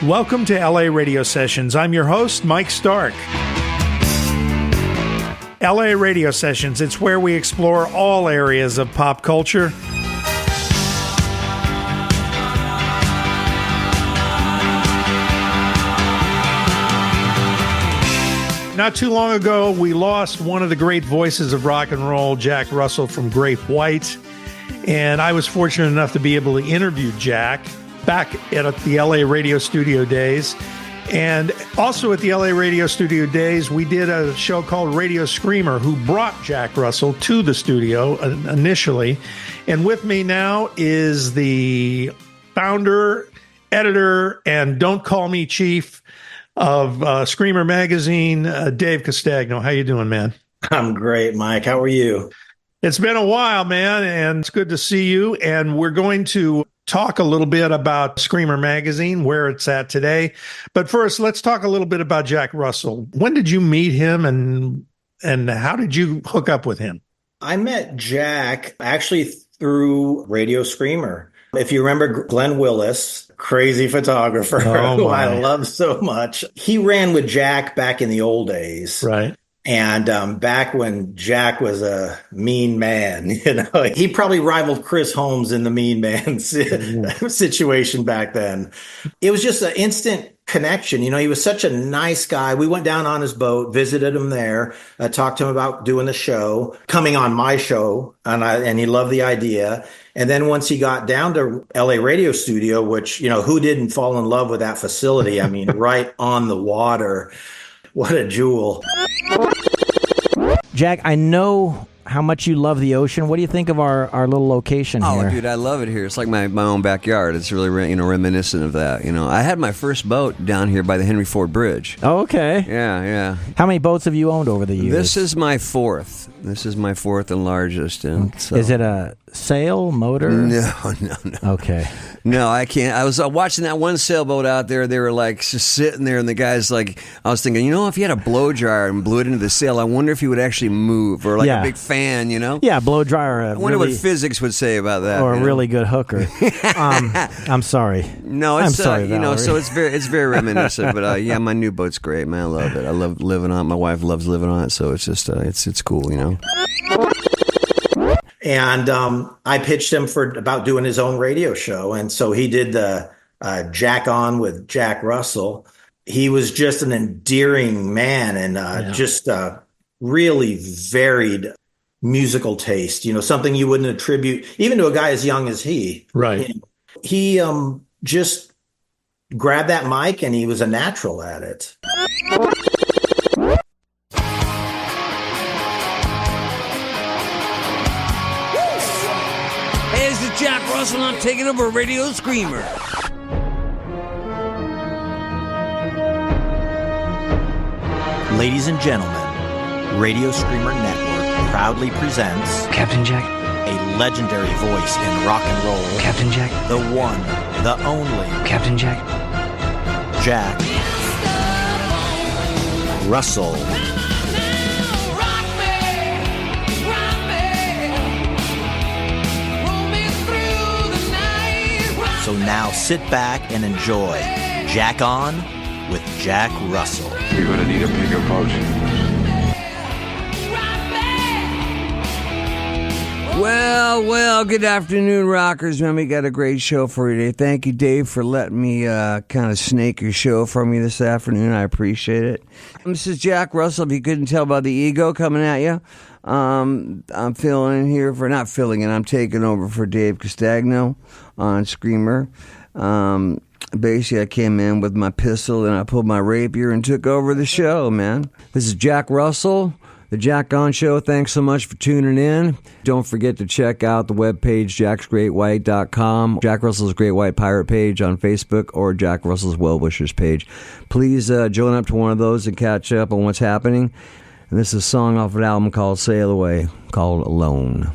Welcome to LA Radio Sessions. I'm your host, Mike Stark. LA Radio Sessions, it's where we explore all areas of pop culture. Not too long ago, we lost one of the great voices of rock and roll, Jack Russell from Great White. And I was fortunate enough to be able to interview Jack back at the LA Radio Studio days. And also at the LA Radio Studio days, we did a show called Radio Screamer, who brought Jack Russell to the studio initially. And with me now is the founder, editor, and Don't Call Me Chief of Screamer Magazine, Dave Castagno. How you doing, man? I'm great, Mike. How are you? It's been a while, man, and it's good to see you. And we're going to talk a little bit about Screamer Magazine, where it's at today. But first, let's talk a little bit about Jack Russell. When did you meet him, and how did you hook up with him? I met Jack actually through Radio Screamer. If you remember Glenn Willis, crazy photographer who I love so much, he ran with Jack back in the old days. Right. And back when Jack was a mean man, he probably rivaled Chris Holmes in the mean man situation back then. It was just an instant connection. He was such a nice guy. We went down on his boat, visited him there, talked to him about doing the show, coming on my show, and he loved the idea. And then once he got down to LA Radio Studio, which, who didn't fall in love with that facility? I mean, right on the water. What a jewel. Jack, I know how much you love the ocean. What do you think of our little location here? Oh, dude, I love it here. It's like my own backyard. It's really, reminiscent of that. I had my first boat down here by the Henry Ford Bridge. Oh, okay. Yeah. How many boats have you owned over the years? This is my fourth. This is my fourth and largest. And so. Is it a sail, motor? No. Okay. No, I can't. I was watching that one sailboat out there. They were like just sitting there, and the guy's like, I was thinking, if you had a blow dryer and blew it into the sail, I wonder if he would actually move, or like a big fan, Yeah, blow dryer. I wonder what physics would say about that. Or a really good hooker. I'm sorry. No, it's I'm sorry, Valerie. so it's very reminiscent. But yeah, my new boat's great, man. I love it. I love living on it. My wife loves living on it, so it's just it's cool, And I pitched him about doing his own radio show. And so he did the Jack On with Jack Russell. He was just an endearing man and just really varied musical taste, something you wouldn't attribute even to a guy as young as he. Right. He just grabbed that mic and he was a natural at it. Jack Russell, I'm taking over Radio Screamer. Ladies and gentlemen, Radio Screamer Network proudly presents Captain Jack, a legendary voice in rock and roll. Captain Jack, the one, the only Captain Jack, Jack Russell. So now sit back and enjoy Jack On with Jack Russell. You're going to need a bigger boat. Well, good afternoon, rockers. Man, we got a great show for you today. Thank you, Dave, for letting me kind of snake your show for me this afternoon. I appreciate it. This is Jack Russell. If you couldn't tell by the ego coming at you, I'm filling in here not filling in, I'm taking over for Dave Castagno on Screamer. Basically, I came in with my pistol and I pulled my rapier and took over the show, man. This is Jack Russell, the Jack On Show. Thanks so much for tuning in. Don't forget to check out the webpage, jacksgreatwhite.com, Jack Russell's Great White Pirate page on Facebook, or Jack Russell's Well Wishers page. Please join up to one of those and catch up on what's happening. And this is a song off an album called Sail Away, called Alone.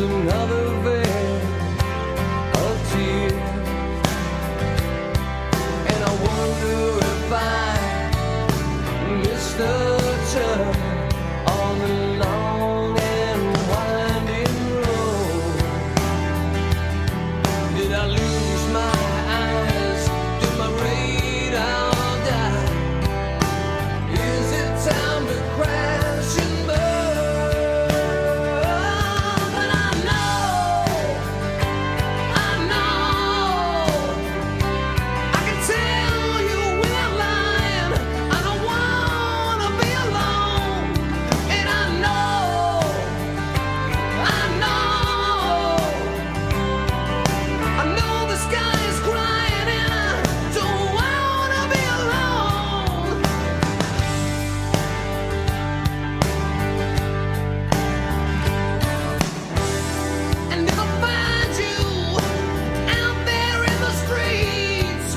another veil of tears. And I wonder if I missed a turn on the long and winding road. Did I lose my eyes? Did my radar die? Is it time to crash and burn? But I know, I can tell you we're lying. I don't wanna be alone. And I know, the sky is crying and I don't wanna be alone. And if I find you out there in the streets,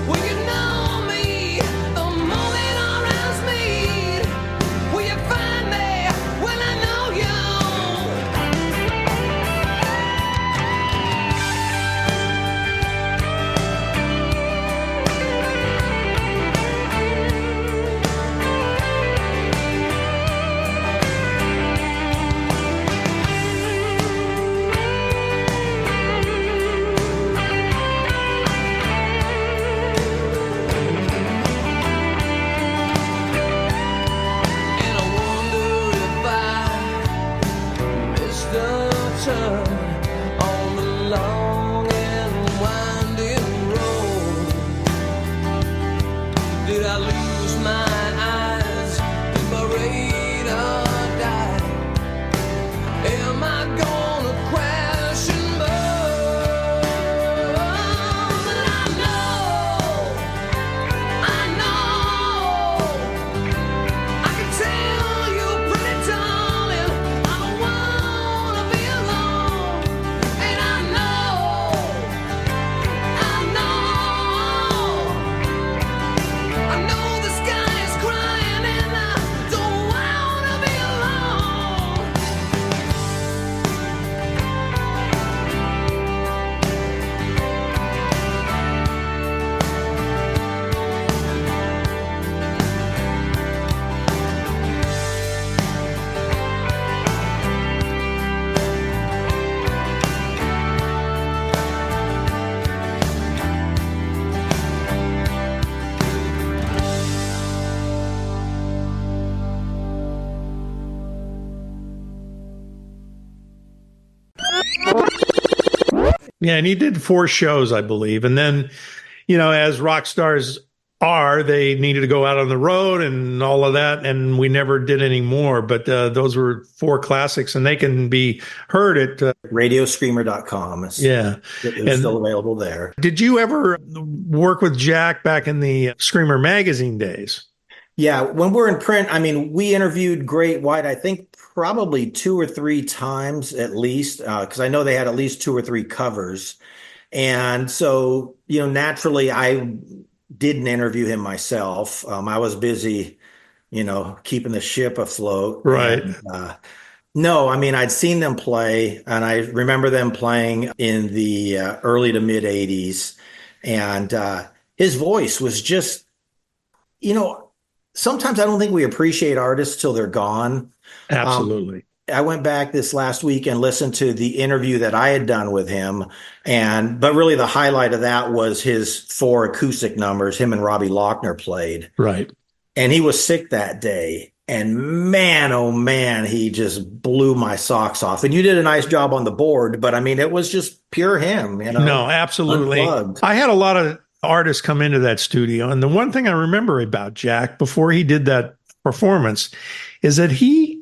will you know me the moment our eyes meet? Will you find me when I know you? And I wonder if I missed a turn on the long and winding road. Did I lose my eyes? Did my radar die? Am I gonna crash and burn? But I know, I can tell you, pretty darling, I don't wanna be alone. And I know, the sky is crying and I don't wanna be alone. Yeah, and he did 4 shows, I believe. And then, as rock stars are, they needed to go out on the road and all of that, and we never did any more. But those were 4 classics, and they can be heard at Radioscreamer.com. It's And still available there. did you ever work with Jack back in the Screamer magazine days? Yeah, when we're in print, I mean, we interviewed Great White, I think probably 2 or 3 times at least, because I know they had at least 2 or 3 covers. And so, naturally, I didn't interview him myself. I was busy, keeping the ship afloat. Right. And, no, I mean, I'd seen them play, and I remember them playing in the early to mid 80s. And his voice was just, sometimes I don't think we appreciate artists till they're gone. Absolutely. I went back this last week and listened to the interview that I had done with him. But really the highlight of that was his 4 acoustic numbers him and Robbie Lochner played. Right. And he was sick that day. And man, oh man, he just blew my socks off. And you did a nice job on the board, but I mean, it was just pure him, No, absolutely. Unplugged. I had a lot of artists come into that studio. And the one thing I remember about Jack before he did that performance is that he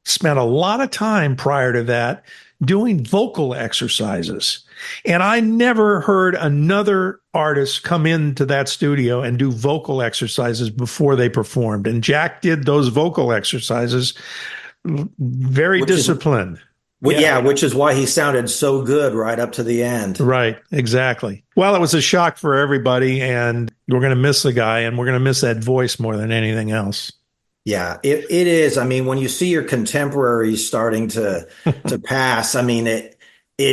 spent a lot of time prior to that doing vocal exercises. And I never heard another artist come into that studio and do vocal exercises before they performed. And Jack did those vocal exercises very disciplined. Well, yeah, which is why he sounded so good right up to the end. Right, exactly. Well, it was a shock for everybody, and we're going to miss the guy, and we're going to miss that voice more than anything else. Yeah, it is. I mean, when you see your contemporaries starting to pass, I mean, it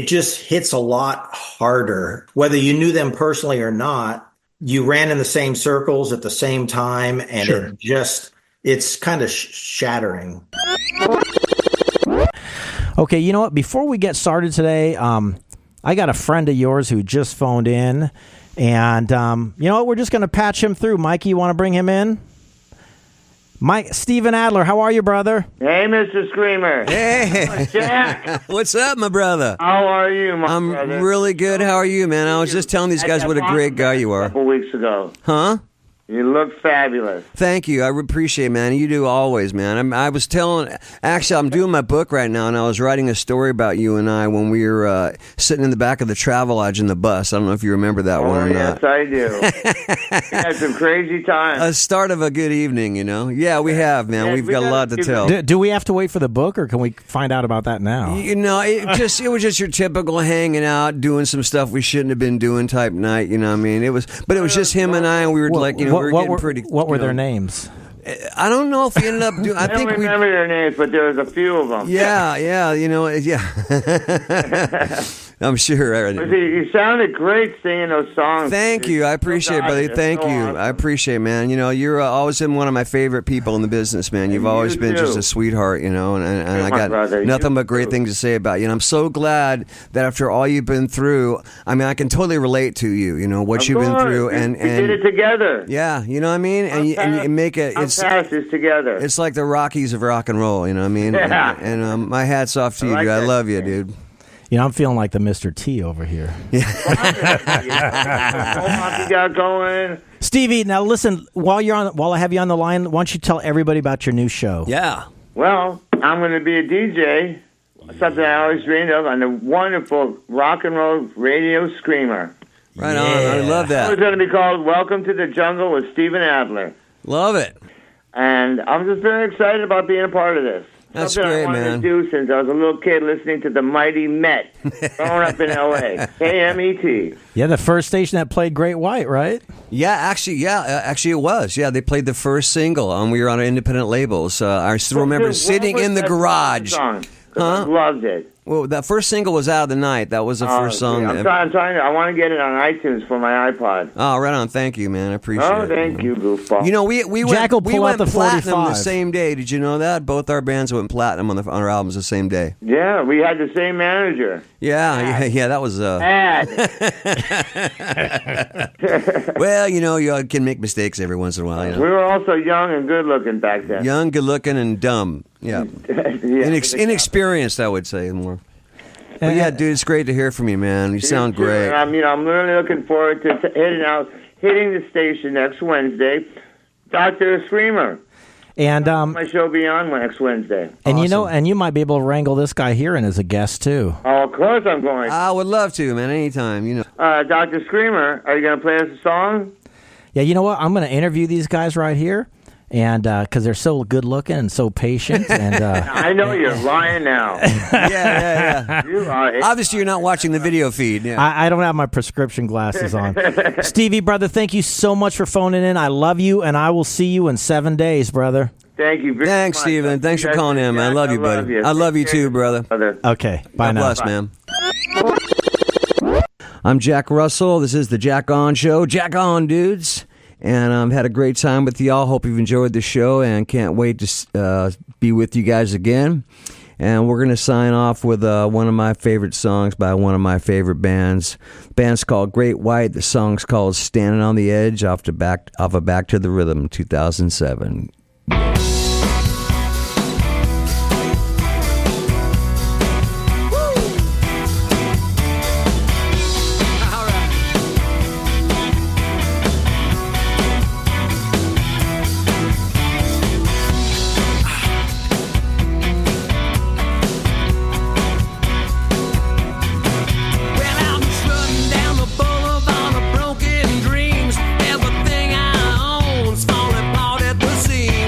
just hits a lot harder. Whether you knew them personally or not, you ran in the same circles at the same time, and Sure. it's kind of shattering. Okay, you know what? Before we get started today, I got a friend of yours who just phoned in, and you know what? We're just going to patch him through. Mikey, you want to bring him in? Steven Adler, how are you, brother? Hey, Mr. Screamer. Hey, Jack. what's up, my brother? How are you, my I'm brother? really good. How are you, man? I was just telling these guys what a great guy you A are. couple weeks ago. Huh? You look fabulous. Thank you. I appreciate it, man. You do always, man. I was actually, I'm doing my book right now, and I was writing a story about you and I when we were sitting in the back of the Travelodge in the bus. I don't know if you remember that one or yes, not. I do. We had some crazy times. A start of a good evening, you know? Yeah, we have, man. Yeah, We've we got a got lot to a few tell. Do we have to wait for the book, or can we find out about that now? You know, it was just your typical hanging out, doing some stuff we shouldn't have been doing type night. You know what I mean? It was just him and I, and we were like, you know, we were getting pretty. What were you know, their names? I don't know if we ended up doing. I I don't think we. remember their names, but there was a few of them. Yeah, you know, yeah. I'm sure. You sounded great singing those songs. Thank you. I appreciate it, buddy. Thank you. I appreciate it, man. You know, you're always been one of my favorite people in the business, man. You've always been just a sweetheart, you know, and I got nothing but great things to say about you. And I'm so glad that after all you've been through, I mean, I can totally relate to you, you know, what you've been through. We And did it together. yeah, you know what I mean? And you make it. Our past is together. It's like the Rockies of rock and roll, you know what I mean? Yeah. And my hat's off to you, like dude. I that. love you, dude. You know, I'm feeling like the Mr. T over here. You got going. Stevie, now listen, while I have you on the line, why don't you tell everybody about your new show? Yeah. Well, I'm going to be a DJ, something I always dreamed of, on the wonderful rock and roll radio screamer. Right on. I love It's that. going to be called Welcome to the Jungle with Steven Adler. Love it. And I'm just very excited about being a part of this. That's Something great, I wanted man. to do since I was a little kid listening to the Mighty Met growing up in L.A. KMET. Yeah, the first station that played Great White, right? Yeah, actually, it was. Yeah, they played the first single, and we were on an independent label. So I still remember What sitting was in the that garage. song? 'Cause Huh? I loved it. Well, that first single was Out of the Night. That was the first song. I'm trying to. I want to get it on iTunes for my iPod. Oh, right on. Thank you, man. I appreciate it. Oh, thank you, goofball. You know, we Jack will went, we pull went out the platinum the 45. same day. Did you know that? Both our bands went platinum on our albums the same day. Yeah, we had the same manager. Yeah, that was. Ad. Well, you know, you can make mistakes every once in a while. You know, We were also young and good looking back then. young, good-looking, and dumb. Yeah, Yeah. inexperienced, I would say more. But yeah, dude, it's great to hear from you, man. You sound You too. great. And I'm really looking forward to hitting the station next Wednesday. Dr. Screamer. And My show will be on next Wednesday. and you know, and you might be able to wrangle this guy here in as a guest too. Oh, of course I'm going. I would love to, man. Anytime, you know. Dr. Screamer, are you going to play us a song? Yeah, you know what? I'm going to interview these guys right here, and because they're so good looking and so patient, and I know you're lying now. Yeah. You are. Obviously, you're not watching the video feed. Yeah. I don't have my prescription glasses on. Stevie, brother, thank you so much for phoning in. I love you, and I will see you in 7 days, brother. Thank you very Thanks, much. Steven. Thanks for calling in, man. I love you, buddy. I love you too, brother. Okay, bye God now. bless, man. I'm Jack Russell. This is the Jack On Show. Jack On, dudes. And I've had a great time with y'all. Hope you've enjoyed the show and can't wait to be with you guys again. And we're going to sign off with one of my favorite songs by one of my favorite bands. The band's called Great White. The song's called Standing on the Edge off of Back to the Rhythm 2007. Well, I'm strutting down the boulevard of broken dreams. Everything I own's falling apart at the seams.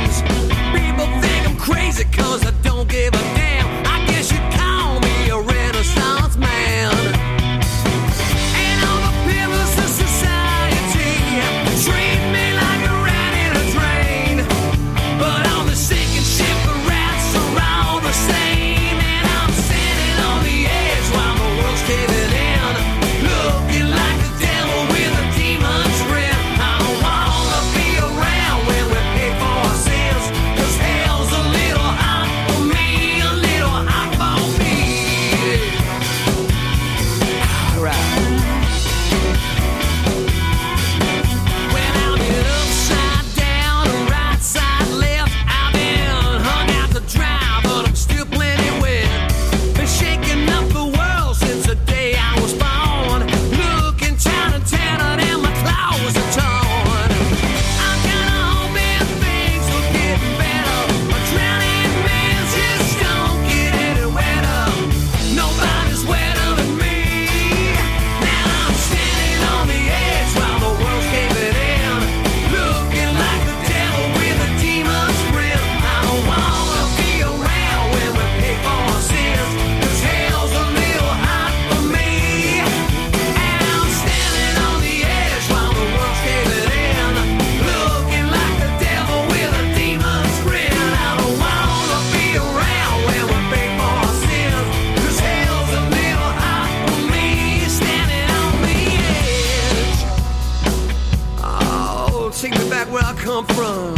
take me back where I come from.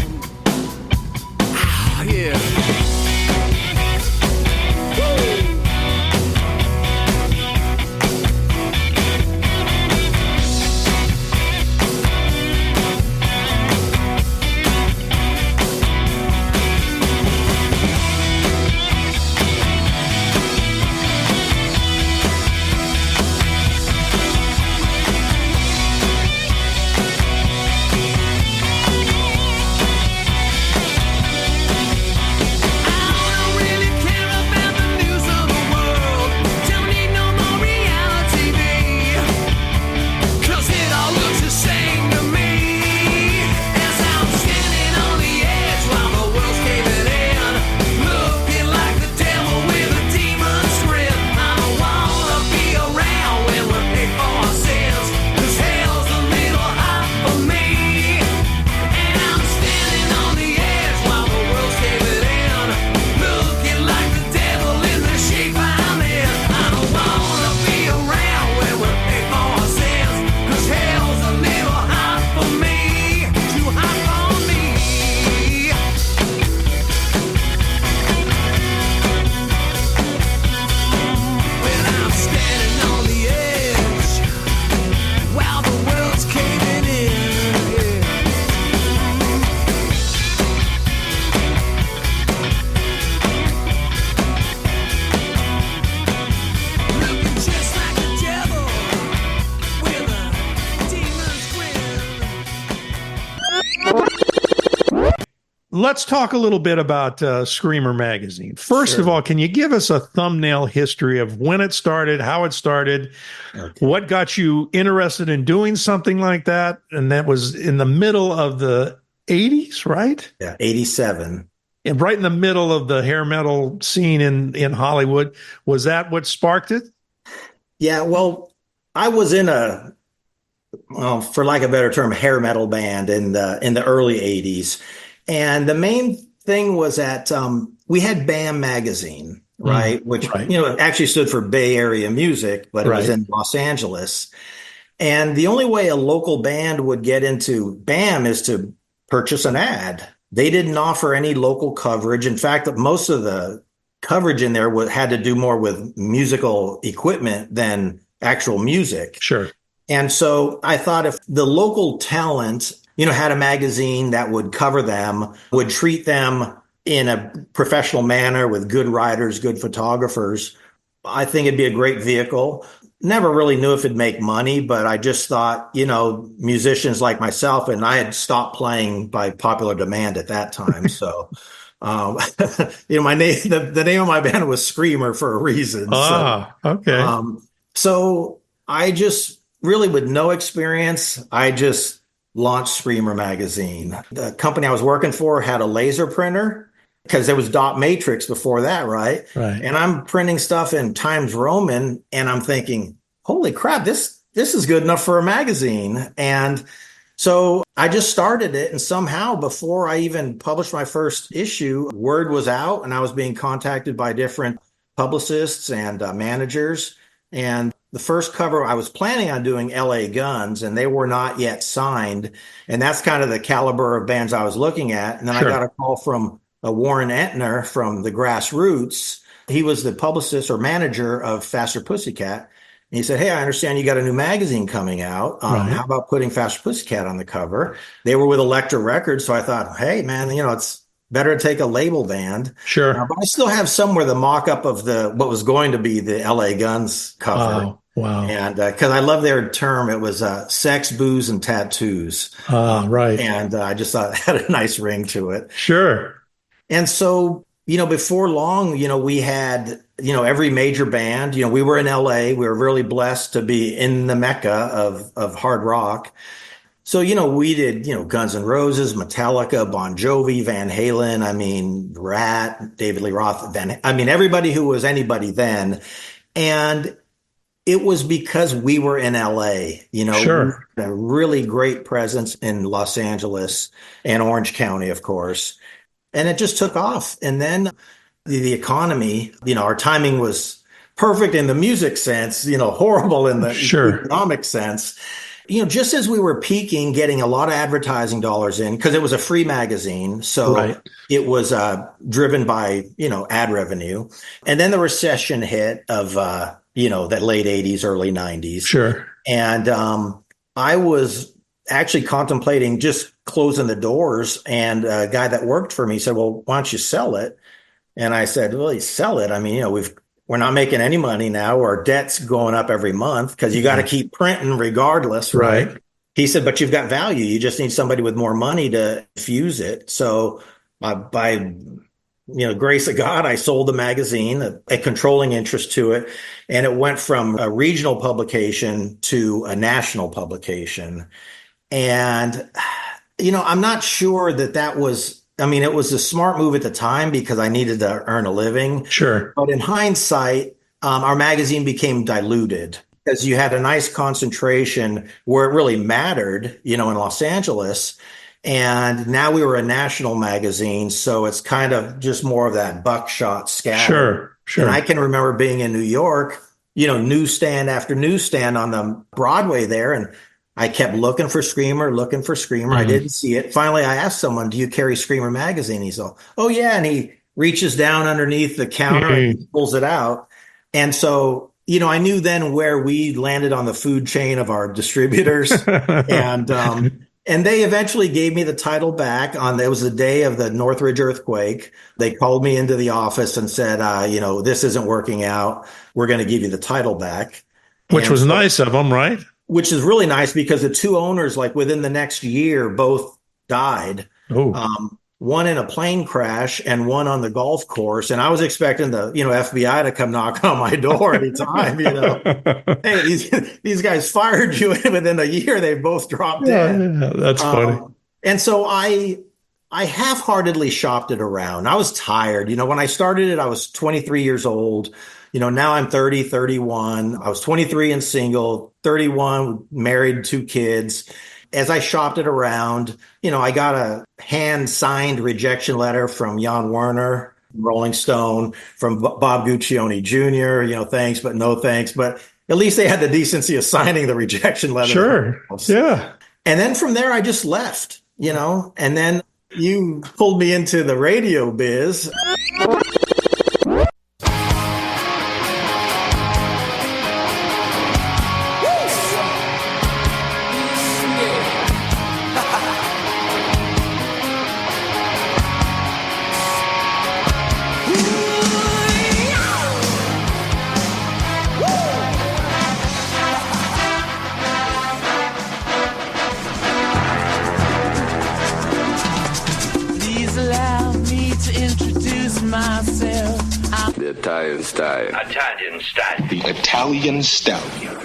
Ah, yeah. Let's talk a little bit about Screamer Magazine. First of all, can you give us a thumbnail history of when it started, how it started, what got you interested in doing something like that? And that was in the middle of the 80s, right? Yeah, 87. And right in the middle of the hair metal scene in Hollywood. Was that what sparked it? Yeah, well, I was in a, for lack of a better term, hair metal band in the early 80s. And the main thing was that we had BAM magazine, right? Which, right. It actually stood for Bay Area Music, but it was in Los Angeles. And the only way a local band would get into BAM is to purchase an ad. They didn't offer any local coverage. In fact, most of the coverage in there had to do more with musical equipment than actual music. Sure. And so I thought if the local talent had a magazine that would cover them, would treat them in a professional manner with good writers, good photographers, I think it'd be a great vehicle. Never really knew if it'd make money, but I just thought, musicians like myself, and I had stopped playing by popular demand at that time. So, my name, the name of my band was Screamer for a reason. Okay. So I just really, with no experience, I just launched Screamer Magazine. The company I was working for had a laser printer because there was dot matrix before that, right? Right. And I'm printing stuff in Times Roman, and I'm thinking, holy crap, this is good enough for a magazine. And so I just started it, and somehow before I even published my first issue, word was out, and I was being contacted by different publicists and managers. And the first cover, I was planning on doing LA Guns, and they were not yet signed. And that's kind of the caliber of bands I was looking at. And then I got a call from Warren Entner from the Grassroots. He was the publicist or manager of Faster Pussycat. And he said, hey, I understand you got a new magazine coming out. How about putting Faster Pussycat on the cover? They were with Elektra Records. So I thought, hey, man, it's better to take a label band. Sure. But I still have somewhere the mock-up of what was going to be the LA Guns cover. Wow. And because I love their term, it was sex, booze, and tattoos. Right. And I just thought it had a nice ring to it. Sure. And so, before long, we had, every major band, we were in LA. We were really blessed to be in the mecca of hard rock. So, we did, Guns N' Roses, Metallica, Bon Jovi, Van Halen, Rat, David Lee Roth, everybody who was anybody then. And it was because we were in LA, Sure. We had a really great presence in Los Angeles and Orange County, of course. And it just took off. And then the economy, our timing was perfect in the music sense, horrible in the economic sense. just as we were peaking, getting a lot of advertising dollars in, because it was a free magazine. So Right. it was driven by, ad revenue. And then the recession hit of, that late 80s, early 90s. Sure. And I was actually contemplating just closing the doors. And a guy that worked for me said, well, why don't you sell it? And I said, well, you sell it. I mean, we're not making any money now. Our debt's going up every month because you got to keep printing regardless. Right. He said, but you've got value. You just need somebody with more money to infuse it. So by grace of God, I sold the magazine, a controlling interest to it. And it went from a regional publication to a national publication. And, I'm not sure that was, it was a smart move at the time because I needed to earn a living. Sure. But in hindsight, our magazine became diluted because you had a nice concentration where it really mattered, in Los Angeles. And now we were a national magazine. So it's kind of just more of that buckshot scatter. Sure. And I can remember being in New York, newsstand after newsstand on the Broadway there. And I kept looking for Screamer. Mm-hmm. I didn't see it. Finally, I asked someone, do you carry Screamer magazine? He's all, oh, yeah. And he reaches down underneath the counter and pulls it out. And so, I knew then where we landed on the food chain of our distributors. And they eventually gave me the title back it was the day of the Northridge earthquake. They called me into the office and said, this isn't working out. We're going to give you the title back. Which was nice of them, right? Which is really nice because the two owners, like within the next year, both died. Oh. One in a plane crash and one on the golf course. And I was expecting the, FBI to come knock on my door anytime, Hey, these guys fired you, and within a year, they both dropped dead. Yeah, that's funny. And so I half-heartedly shopped it around. I was tired. When I started it, I was 23 years old. Now I'm 30, 31. I was 23 and single, 31, married, 2 kids. As I shopped it around, I got a hand-signed rejection letter from Jan Werner, Rolling Stone, from Bob Guccione Jr., thanks, but no thanks. But at least they had the decency of signing the rejection letter. Sure. Yeah. And then from there, I just left, and then you pulled me into the radio biz. The Italian style. Italian style. The Italian Stallion.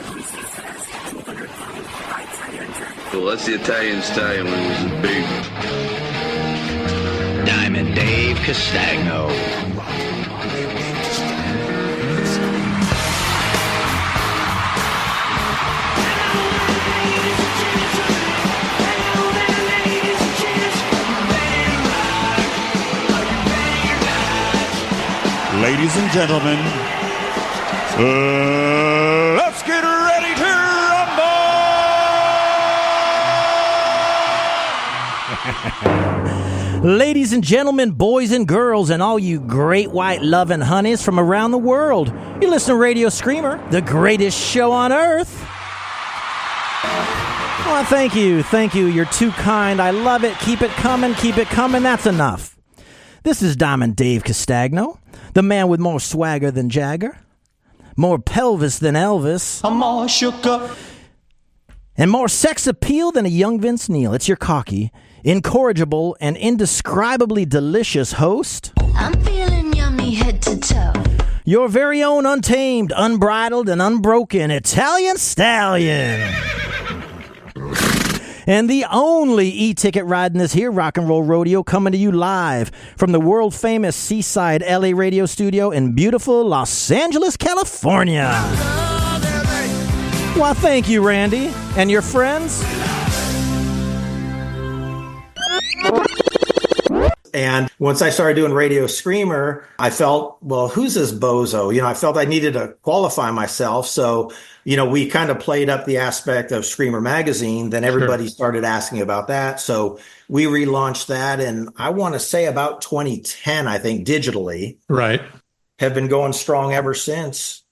Well, that's the Italian style when it was big. Diamond Dave Castagno. Ladies and gentlemen, let's get ready to rumble! Ladies and gentlemen, boys and girls, and all you great white loving honeys from around the world, you listen to Radio Screamer, the greatest show on earth. Oh, thank you. You're too kind. I love it. Keep it coming. That's enough. This is Diamond Dave Castagno, the man with more swagger than Jagger, more pelvis than Elvis, I'm all shook up, and more sex appeal than a young Vince Neil. It's your cocky, incorrigible, and indescribably delicious host. I'm feeling yummy head to toe. Your very own untamed, unbridled, and unbroken Italian stallion. And the only e-ticket riding this here rock and roll rodeo, coming to you live from the world famous Seaside LA radio studio in beautiful Los Angeles, California. Well, thank you, Randy, and your friends. And once I started doing Radio Screamer, I felt, well, who's this bozo? I felt I needed to qualify myself. So, we kind of played up the aspect of Screamer Magazine. Then everybody started asking about that. So we relaunched that. And I want to say about 2010, I think, digitally. Right. Have been going strong ever since.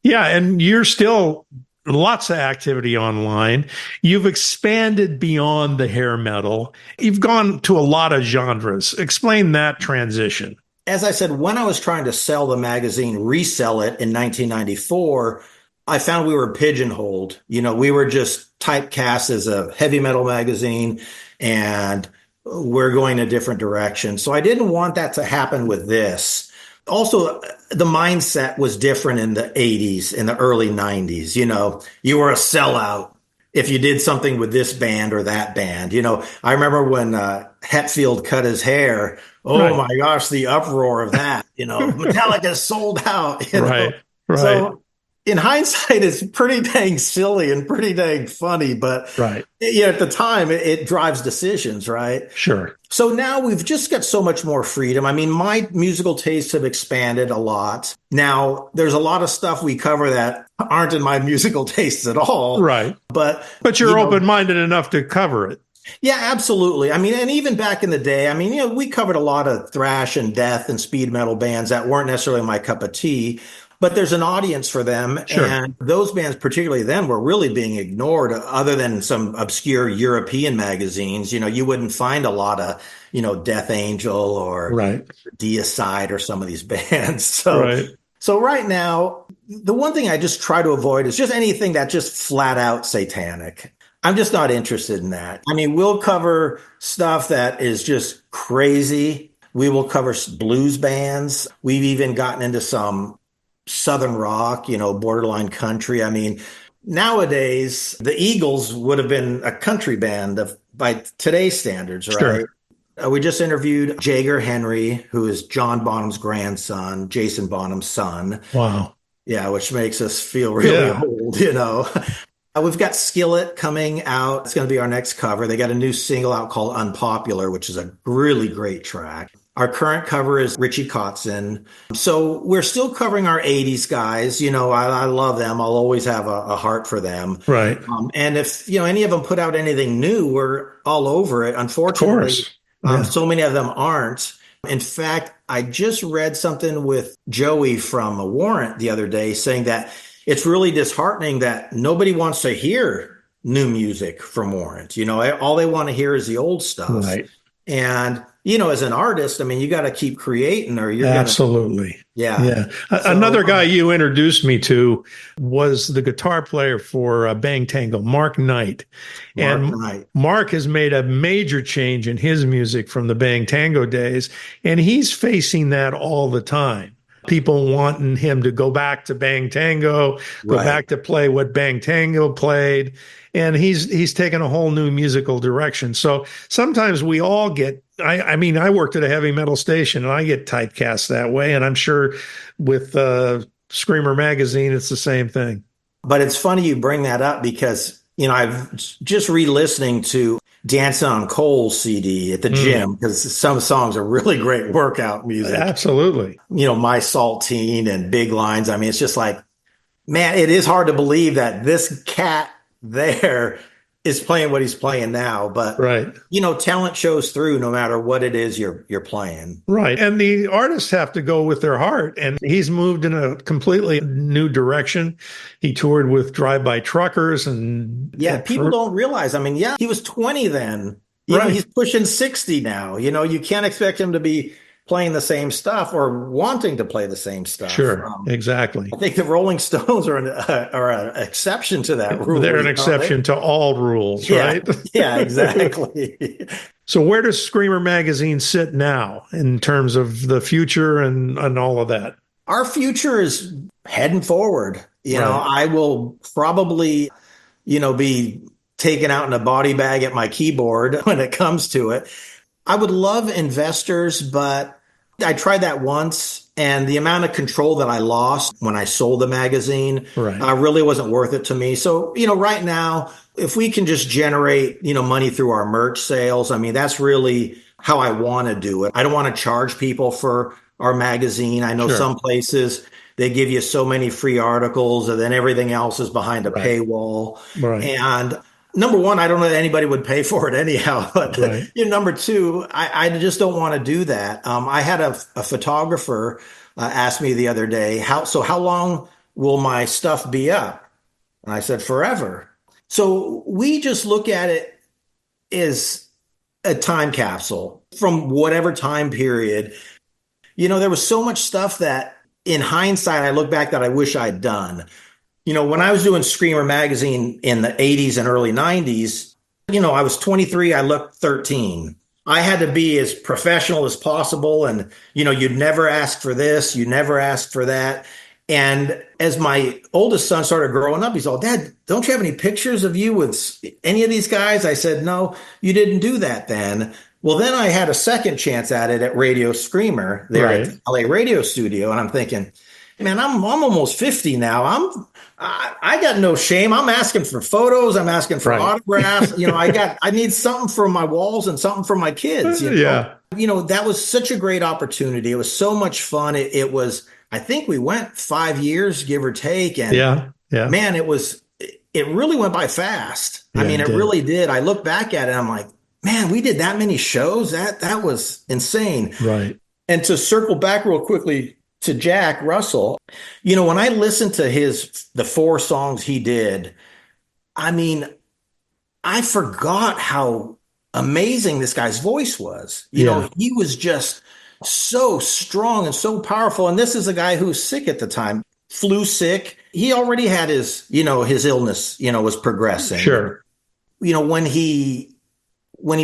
Yeah. And you're still lots of activity online. You've expanded beyond the hair metal. You've gone to a lot of genres. Explain that transition. As I said, when I was trying to sell the magazine, resell it in 1994, I found we were pigeonholed. We were just typecast as a heavy metal magazine, and we're going a different direction. So I didn't want that to happen with this. Also, the mindset was different in the 80s, in the early 90s. You were a sellout if you did something with this band or that band. I remember when Hetfield cut his hair. Oh my gosh, the uproar of that. Metallica sold out. Right. So in hindsight, it's pretty dang silly and pretty dang funny. But at the time, it drives decisions, right? Sure. So now we've just got so much more freedom. I mean, my musical tastes have expanded a lot. Now, there's a lot of stuff we cover that aren't in my musical tastes at all. Right. But you're open-minded enough to cover it. Yeah, absolutely. I mean, and even back in the day, we covered a lot of thrash and death and speed metal bands that weren't necessarily my cup of tea. But there's an audience for them. Sure. And those bands, particularly then, were really being ignored other than some obscure European magazines. You wouldn't find a lot of, Death Angel or Deicide or some of these bands. So right now, the one thing I just try to avoid is just anything that's just flat out satanic. I'm just not interested in that. We'll cover stuff that is just crazy. We will cover blues bands. We've even gotten into some Southern rock, borderline country. Nowadays, the Eagles would have been a country band by today's standards, right? Sure. We just interviewed Jager Henry, who is John Bonham's grandson, Jason Bonham's son. Wow. Yeah, which makes us feel really old, We've got Skillet coming out. It's going to be our next cover. They got a new single out called Unpopular, which is a really great track. Our current cover is Richie Kotzen. So we're still covering our 80s guys. I love them. I'll always have a heart for them. Right. And if, any of them put out anything new, we're all over it. Unfortunately, so many of them aren't. In fact, I just read something with Joey from Warrant the other day saying that it's really disheartening that nobody wants to hear new music from Warrant. All they want to hear is the old stuff. Right. And, as an artist, you got to keep creating or you're absolutely. Yeah. Another guy you introduced me to was the guitar player for Bang Tango, Mark Knight. Mark has made a major change in his music from the Bang Tango days, and he's facing that all the time. People wanting him to go back to Bang Tango, go back to play what Bang Tango played. And he's taken a whole new musical direction. So sometimes we all get, I worked at a heavy metal station and I get typecast that way. And I'm sure with Screamer Magazine, it's the same thing. But it's funny you bring that up because, I've just re-listening to Dancing on Coal's CD at the gym because some songs are really great workout music. Absolutely. My Saltine and Big Lines. It's just like, man, it is hard to believe that this cat there is playing what he's playing now. But, talent shows through no matter what it is you're playing. Right. And the artists have to go with their heart. And he's moved in a completely new direction. He toured with Drive-By Truckers and people don't realize. He was 20 then. He's pushing 60 now. You can't expect him to be playing the same stuff or wanting to play the same stuff. Sure, exactly. I think the Rolling Stones are an exception to that rule. They're an exception to all rules, right? Yeah, exactly. So where does Screamer Magazine sit now in terms of the future and all of that? Our future is heading forward. I will probably, be taken out in a body bag at my keyboard when it comes to it. I would love investors, but I tried that once, and the amount of control that I lost when I sold the magazine really wasn't worth it to me. So, right now, if we can just generate, money through our merch sales, that's really how I want to do it. I don't want to charge people for our magazine. I know some places they give you so many free articles and then everything else is behind a paywall. Right. And number one, I don't know that anybody would pay for it anyhow. But number two, I just don't want to do that. I had a photographer ask me the other day, how long will my stuff be up? And I said, forever. So we just look at it as a time capsule from whatever time period. There was so much stuff that in hindsight, I look back that I wish I'd done. When I was doing Screamer magazine in the 80s and early 90s, I was 23, I looked 13. I had to be as professional as possible. And, you'd never ask for this, you never ask for that. And as my oldest son started growing up, he's all, Dad, don't you have any pictures of you with any of these guys? I said, no, you didn't do that then. Well, then I had a second chance at it at Radio Screamer there at the LA radio studio. And I'm thinking, man, I'm almost 50 now. I got no shame. I'm asking for photos. I'm asking for autographs. I need something for my walls and something for my kids. Yeah. That was such a great opportunity. It was so much fun. It was, I think we went 5 years, give or take. And man, it really went by fast. I mean, it really did. I look back at it and I'm like, man, we did that many shows. That was insane. Right. And to circle back real quickly to Jack Russell, when I listened to the 4 songs he did, I mean, I forgot how amazing this guy's voice was. He was just so strong and so powerful. And this is a guy who was sick at the time, flu sick. He already had his illness, was progressing. Sure. When he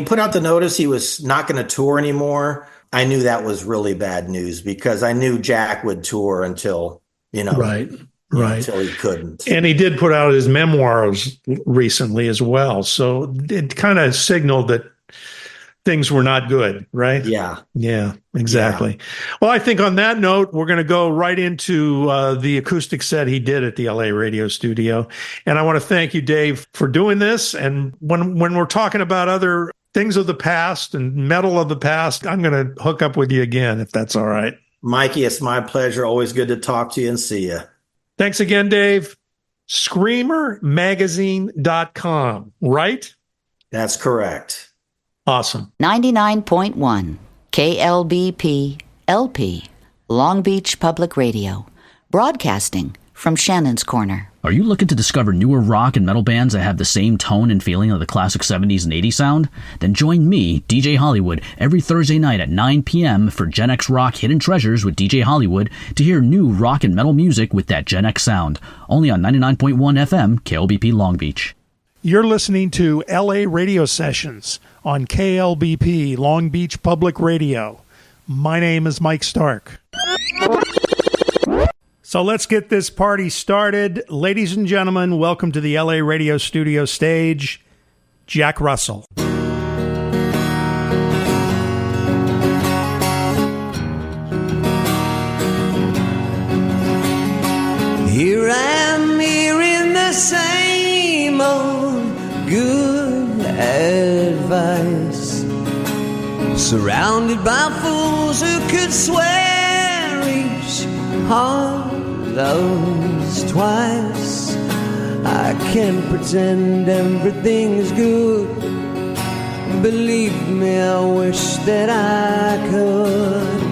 put out the notice he was not going to tour anymore, I knew that was really bad news because I knew Jack would tour until, until he couldn't. And he did put out his memoirs recently as well. So it kind of signaled that things were not good, right? Yeah. Yeah, exactly. Yeah. Well, I think on that note, we're going to go right into the acoustic set he did at the LA radio studio. And I want to thank you, Dave, for doing this. And when we're talking about other things of the past and metal of the past, I'm going to hook up with you again, if that's all right. Mikey, it's my pleasure. Always good to talk to you and see you. Thanks again, Dave. ScreamerMagazine.com, right? That's correct. Awesome. 99.1 KLBP LP, Long Beach Public Radio, broadcasting from Shannon's Corner. Are you looking to discover newer rock and metal bands that have the same tone and feeling of the classic 70s and 80s sound? Then join me, DJ Hollywood, every Thursday night at 9 p.m. for Gen X Rock Hidden Treasures with DJ Hollywood to hear new rock and metal music with that Gen X sound. Only on 99.1 FM, KLBP Long Beach. You're listening to LA Radio Sessions on KLBP Long Beach Public Radio. My name is Mike Stark. So let's get this party started. Ladies and gentlemen, welcome to the LA Radio Studio stage, Jack Russell. Here I am, here in the same old good advice, surrounded by fools who could swear each heart loves twice. I can't pretend everything's good. Believe me, I wish that I could.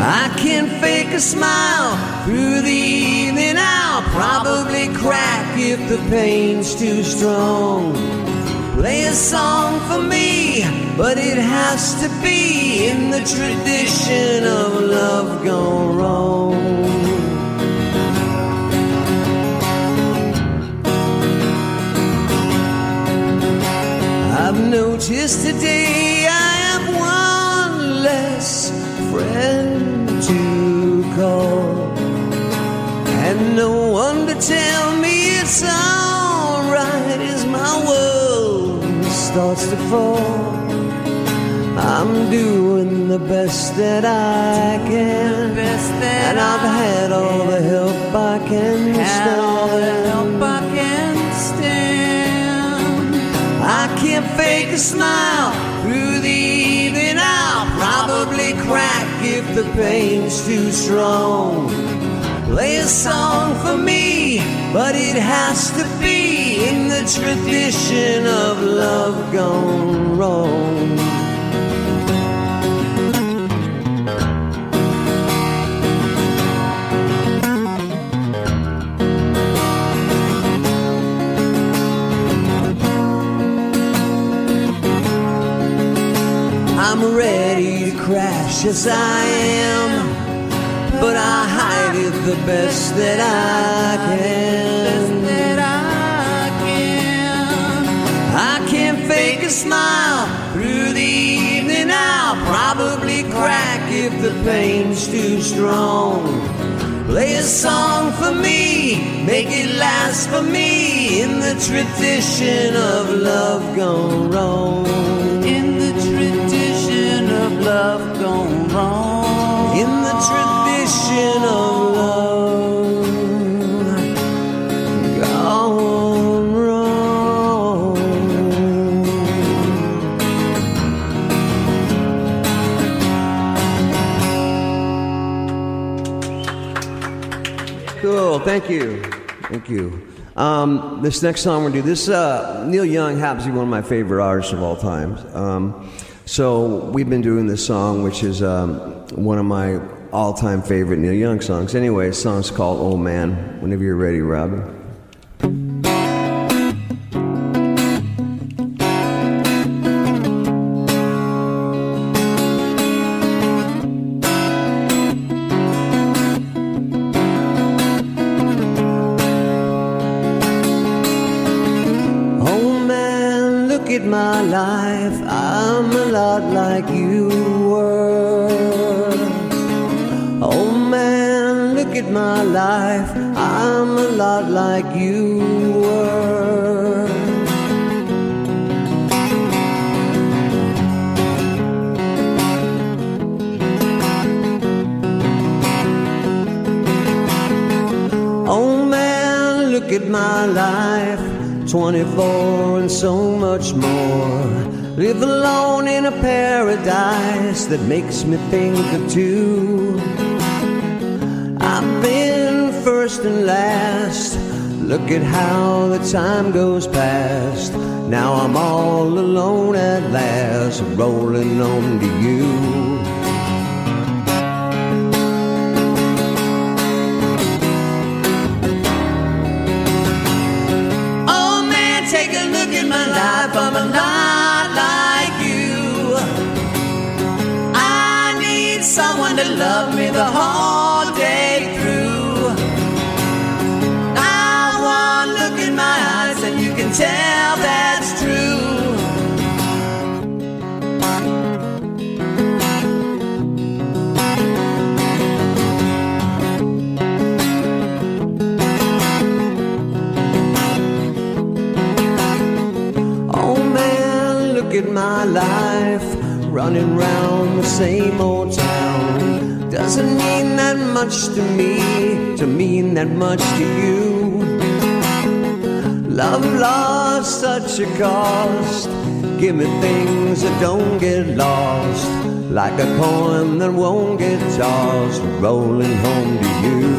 I can't fake a smile through the evening. I'll probably crack if the pain's too strong. Play a song for me, but it has to be in the tradition of love gone wrong. I've noticed today I have one less friend to call, and no one to tell me it's alright as my world starts to fall. I'm doing the best that I can, and I've had all the help I can stand. I can't fake a smile through the evening. I'll probably crack if the pain's too strong. Play a song for me, but it has to be in the tradition of love gone wrong. I'm ready to crash, yes I am, but I hide it the best that I can. I can't fake a smile through the evening. I'll probably crack if the pain's too strong. Play a song for me, make it last for me, in the tradition of love gone wrong. In the tradition of love gone wrong. In the tradition of love gone wrong. Cool, thank you. Thank you. This next song we're going to do, this Neil Young happens to be one of my favorite artists of all time. So we've been doing this song, which is one of my all-time favorite Neil Young songs. Anyway, the song's called Old Man. Whenever you're ready, Robbie. My life, I'm a lot like you were. Oh man, look at my life, I'm a lot like you were. Oh man, look at my life, 24 and so much more. Live alone in a paradise that makes me think of two. I've been first and last. Look at how the time goes past. Now I'm all alone at last, rolling on to you. I'm a lot like you. I need someone to love me the whole day through. Now one look in my eyes and you can tell that's true. Look at my life, running round the same old town. Doesn't mean that much to me, to mean that much to you. Love lost such a cost. Give me things that don't get lost, like a coin that won't get tossed, rolling home to you.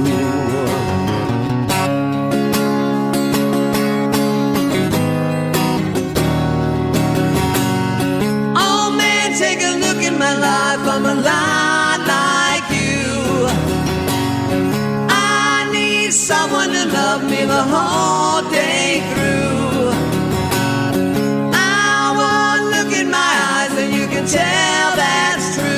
I'm a lot like you. I need someone to love me the whole day through. I won't look in my eyes and you can tell that's true.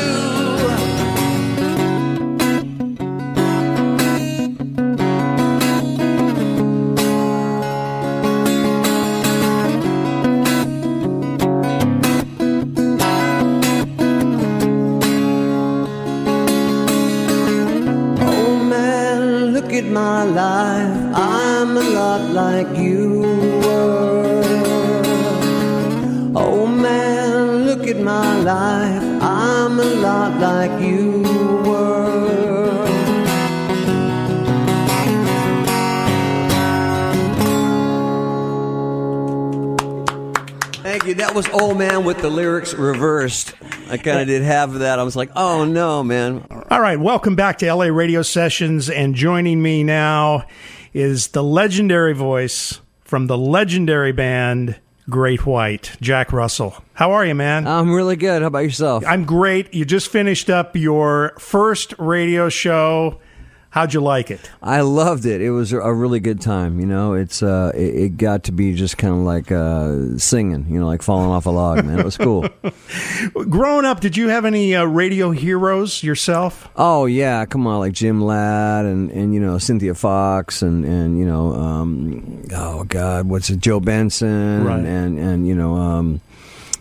Look at my life, I'm a lot like you were. Oh man, look at my life, I'm a lot like you were. Thank you. That was Old Man with the lyrics reversed. I kind of did have that. I was like, oh no, man. All right, welcome back to LA Radio Sessions, and joining me now is the legendary voice from the legendary band Great White, Jack Russell. How are you, man? I'm really good. How about yourself? I'm great. You just finished up your first radio show. How'd you like it? I loved it. It was a really good time. You know, it got to be just kind of like singing, you know, like falling off a log, man. It was cool. Growing up, did you have any radio heroes yourself? Oh, yeah. Come on, like Jim Ladd and you know, Cynthia Fox and you know, oh, God, what's it, Joe Benson. Right. And you know,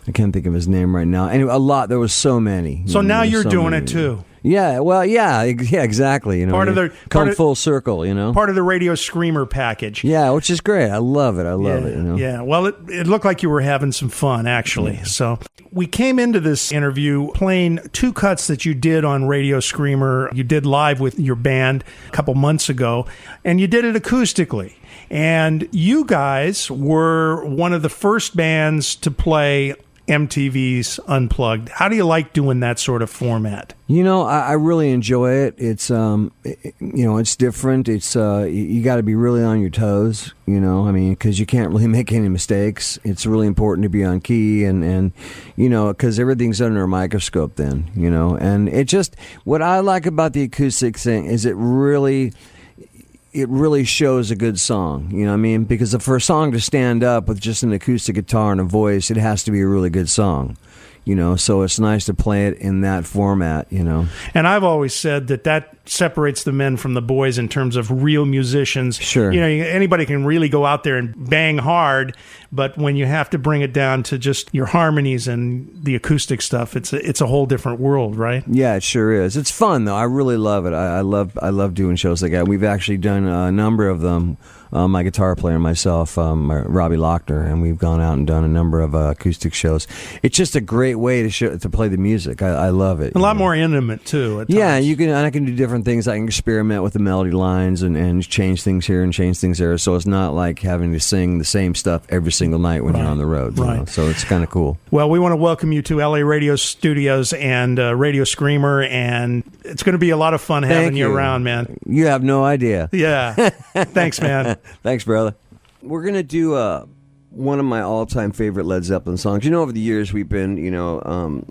I can't think of his name right now. Anyway, a lot. There was so many. So now you're so doing many. it too. Yeah, well, yeah, exactly. You know, come full circle. You know, part of the radio screamer package. Yeah, which is great. I love it. I love it. You know? Yeah. Well, it looked like you were having some fun, actually. Yeah. So we came into this interview playing two cuts that you did on Radio Screamer. You did live with your band a couple months ago, and you did it acoustically. And you guys were one of the first bands to play MTV's Unplugged. How do you like doing that sort of format? You know, I really enjoy it. It's you know, it's different. It's you got to be really on your toes. You know, I mean, because you can't really make any mistakes. It's really important to be on key and you know, because everything's under a microscope. Then you know, and it just what I like about the acoustic thing is it really shows a good song, you know what I mean? Because for a song to stand up with just an acoustic guitar and a voice, it has to be a really good song, you know? So it's nice to play it in that format, you know? And I've always said that separates the men from the boys in terms of real musicians. Sure. You know, anybody can really go out there and bang hard, but when you have to bring it down to just your harmonies and the acoustic stuff, it's a whole different world, right? Yeah, it sure is. It's fun though. I really love it. I love doing shows like that. We've actually done a number of them. My guitar player and myself, Robbie Lochner, and we've gone out and done a number of acoustic shows. It's just a great way to play the music. I love it. A lot more intimate too. At yeah, times. I can do different things. I can experiment with the melody lines and change things here and change things there. So it's not like having to sing the same stuff every single night when you're on the road. Right. You know? So it's kind of cool. Well, we want to welcome you to LA Radio Studios and Radio Screamer, and it's going to be a lot of fun having you around, man. You have no idea. Yeah. Thanks, man. Thanks, brother. We're going to do one of my all-time favorite Led Zeppelin songs. You know, over the years, we've been, you know,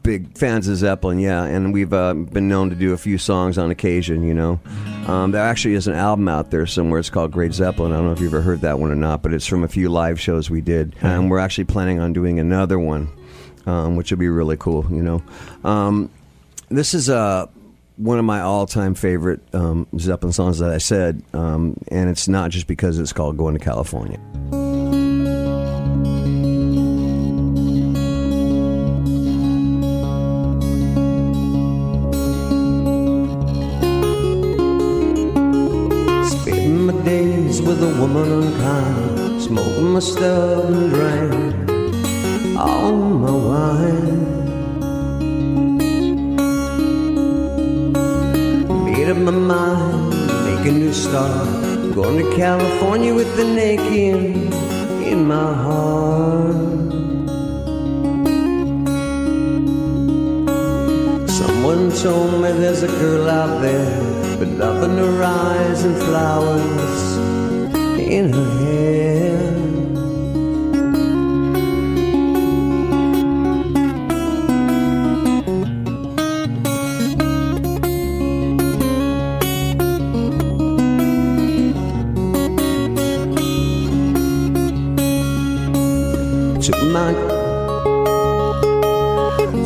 big fans of Zeppelin, yeah, and we've been known to do a few songs on occasion, you know. There actually is an album out there somewhere. It's called Great Zeppelin. I don't know if you've ever heard that one or not, but it's from a few live shows we did. And we're actually planning on doing another one, which will be really cool, you know. This is one of my all-time favorite Zeppelin songs that I said, and it's not just because it's called Going to California. Spending my days with a woman unkind, smoking my stuff and drank all my wine. Made up my mind, make a new start, going to California with an aching in my heart. Someone told me there's a girl out there with love in her eyes and flowers in her hair.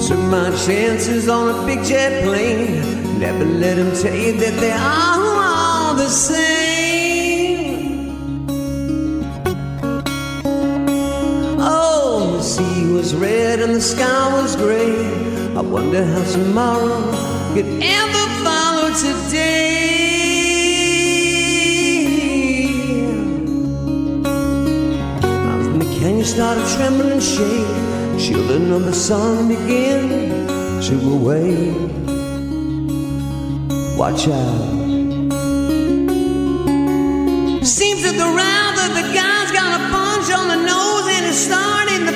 Took my chances on a big jet plane. Never let them tell you that they are all the same. Oh, the sea was red and the sky was gray. I wonder how tomorrow could ever follow today. Can you start to tremble and shake? Children of the sun begin to awake. Watch out. Seems that the round that the guy's got a punch on the nose and it's starting to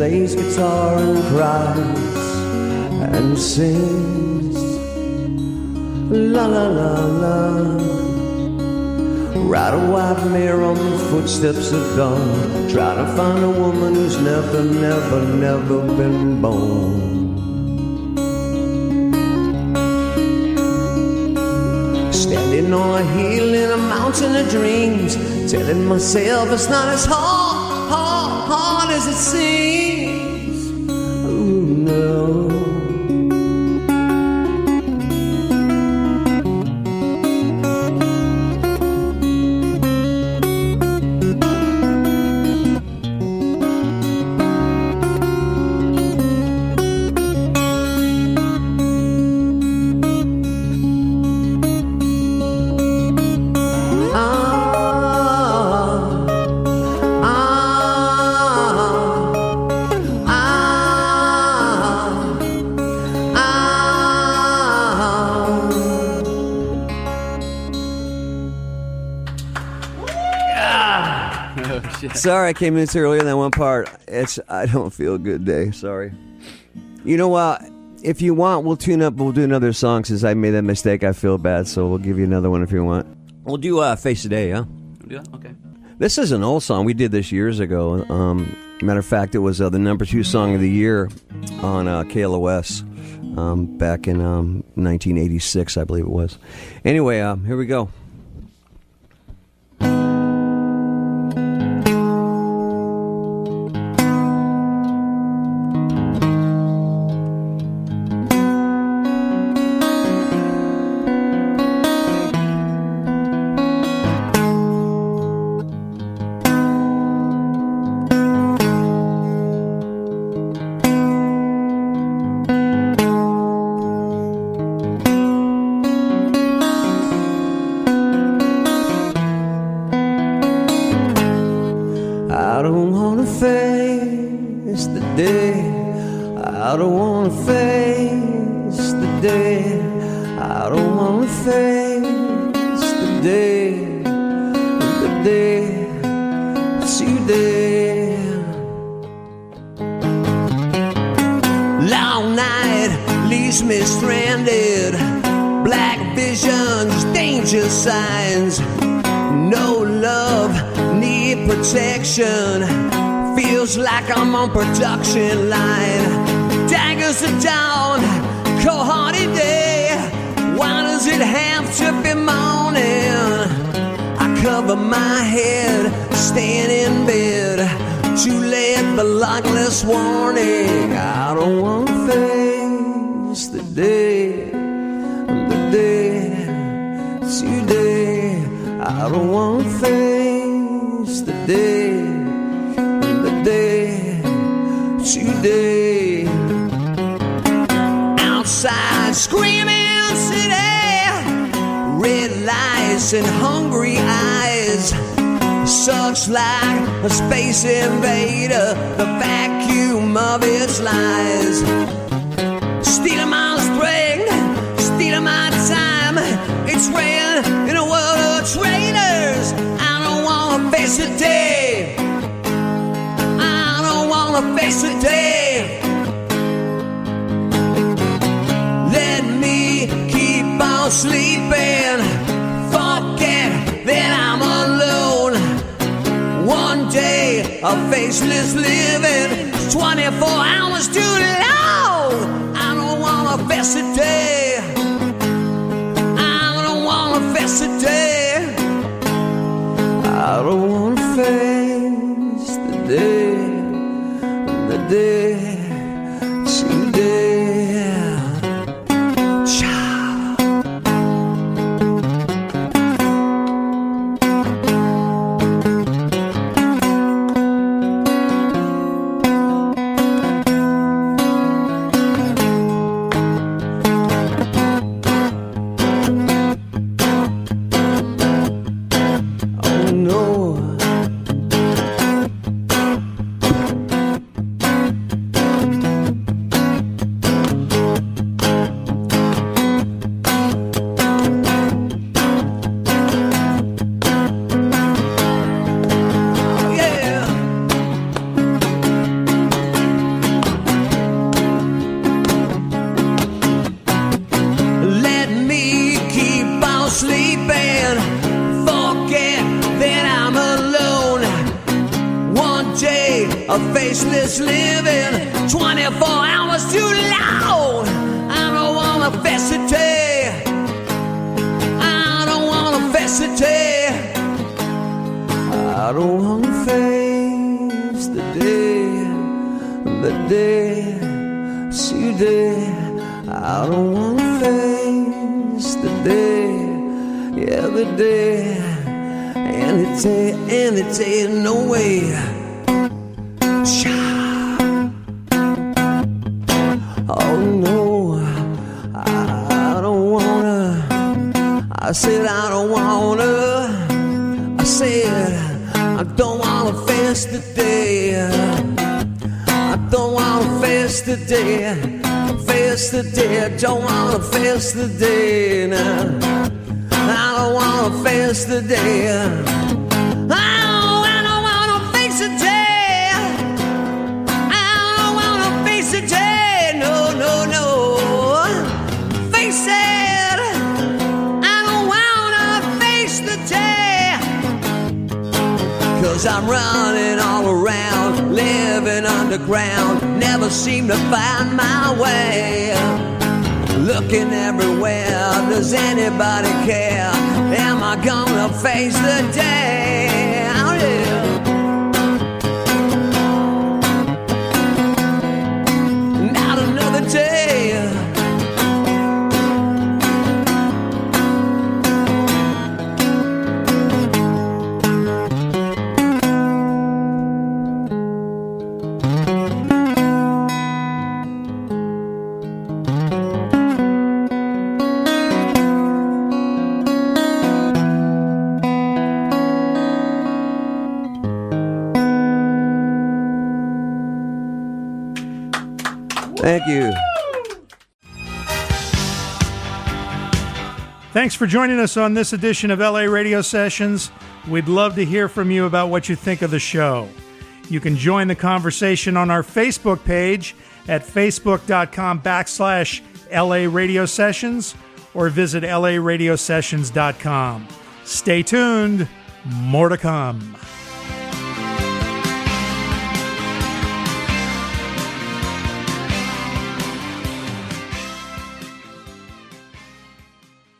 plays guitar and cries and sings la la la la. Ride a white mare on the footsteps of dawn. Try to find a woman who's never, never, never been born. Standing on a hill in a mountain of dreams, telling myself it's not as hard as it seems. Ooh, no. Sorry I came in too early on that one part. I don't feel a good day. Sorry. You know what? If you want, we'll tune up. We'll do another song since I made that mistake. I feel bad, so we'll give you another one if you want. We'll do Face the Day, huh? Yeah, okay. This is an old song. We did this years ago. Matter of fact, it was the number 2 song of the year on KLOS back in 1986, I believe it was. Anyway, here we go. I don't wanna face the day. I don't wanna face the day. I don't wanna face the day. The day, today. Long night leaves me stranded. Black visions, danger signs. No love, need protection. Feels like I'm on production line. Daggers are down, cold-hearted day. Why does it have to be morning? I cover my head, staying in bed. Too late for luckless warning. I don't want to face the day, today. I don't want to face the day, today. Outside screaming city, red lights and hungry eyes. Sucks like a space invader, the vacuum of its lies. Stealing my strength, stealing my time. It's real in a world of traitors. I don't wanna face the day. I don't wanna face the day. Let me keep on sleeping. Forget that I'm alone. One day of faceless living. 24 hours too long. I don't wanna face the day. I don't wanna face the day. I don't wanna face the day, today. faceless living, 24 hours too long. I don't wanna face it, I don't wanna face it, I don't wanna face the day, see you there. I don't wanna face the day, yeah, the day, any day, no way. Oh no, I don't wanna. I said I don't wanna. I said I don't wanna face the day. I don't wanna face the day. Face the day. I don't wanna face the day. Nah. I don't wanna face the day. I don't wanna face the day. I don't wanna face the day. No, no, no. Face it. I don't wanna face the day. 'Cause I'm running all around, living underground, never seem to find my way. Looking everywhere, does anybody care? Am I gonna face the day? Oh, yeah. Not another day. Thank you. Thanks for joining us on this edition of LA Radio Sessions. We'd love to hear from you about what you think of the show. You can join the conversation on our Facebook page at facebook.com/LA Radio Sessions or visit laradiosessions.com. Stay tuned. More to come.